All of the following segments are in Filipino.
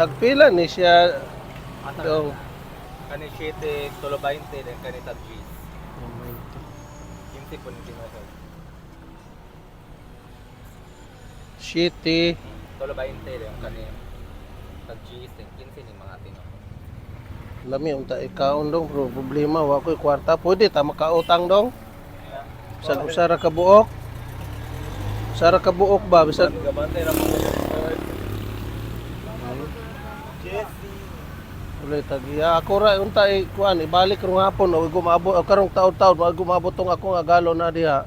Tagpila ni siya Asa dong. kani 7 tulo 20 then kani tag 15 po ni tinatawag. City. Tulo 20 then kani tag 15 ni mga tino. Lami unta ikaon dong bro. Problema wa ko'y kwarta. Pwede ta makautang dong. Sa usara ka buok. Usara ka buok ba bisag Gabantay ra mo. ulit tagiya ako ra unta kuan ibalik rong hapon o gumabot o karong taon-taon wa gumabot tong akong agalon na diha.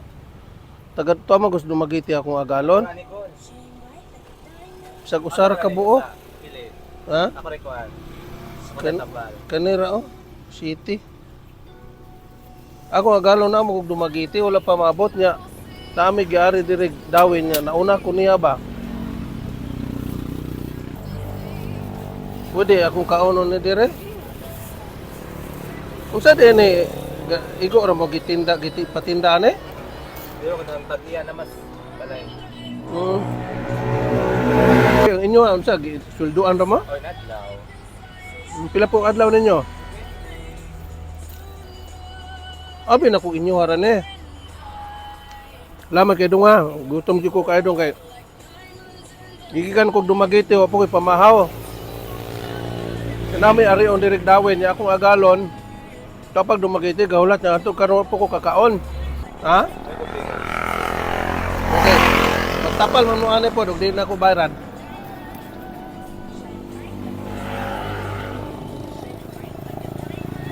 Taga to man gusto magiti akong agalon. Ani ko. Bisag usara ka buok. Pili. Ha? Ako require. Kan- Tabal. Kanira oh, city. Ako agalon na mo kung dumagiti wala pa maabot niya. Nami giari diri dawin niya. Nauna ko niya ba? Pwede akong kaonon ni dire. Unsa din ni igo ra mo gitinda giti patindaan eh? Pero kadang tagiya na mas balay. Yung inyo unsa sulduan ra mo? Oy nadlaw. Pila pong adlaw ninyo? Abi na ko inyo haran eh. Laman kay dunga, gutom jud ko kay dong kay. Gigikan kog dumagiti wa po koy pamahaw. Kanami ari on direk dawin niya akong agalon. Kapag dumagiti gahulat niya ato karon po ko kakaon. Ha? Okay. Magtapal man mo ani po dog di na ko bayaran.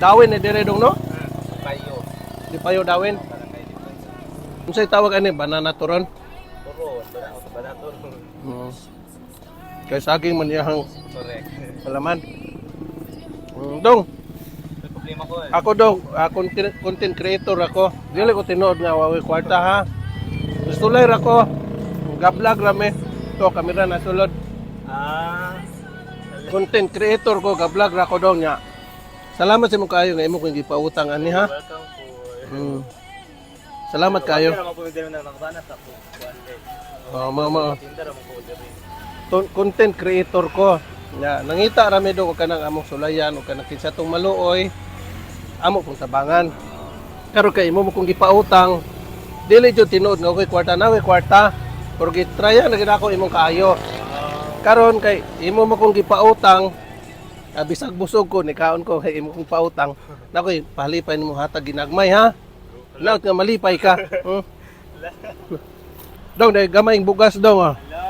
Dawin ni dire dong no? Payo. Di payo dawin. Barangay di payo. Unsay tawag ani banana turon? Turo, banato. Kay saging man iyang Correct. palaman. Dong, May problema ko eh. ako dong, content creator ako. Dili ko tinuod nga wawi kwarta ha. Gusto lay ra ko. Gablog rame. To kamera na sulod. Ah. Content creator ko, gablog ra ko dong nya. Salamat sa mo kayo nga imo kung gipautang ani ha. Welcome po. Salamat kayo. Naman po din na nakabanas ako. Oh, Tinda ra mo ko diri. content creator ko. Ya, nangita rami do ko kanang among sulayan o kanang kinsa tong maluoy. Amo pong tabangan. Karon kay imo mo kung gipautang, dili jud tinuod nga okay kwarta na way kwarta. Pero gitrya na gid ako imong kaayo. Karon kay imo mo kung gipautang, bisag busog ko ni kaon ko kay imo kong pautang. Nakoy palipay nimo hatag ginagmay ha. Laot nga malipay ka. Dong dai gamayng bugas daw ah.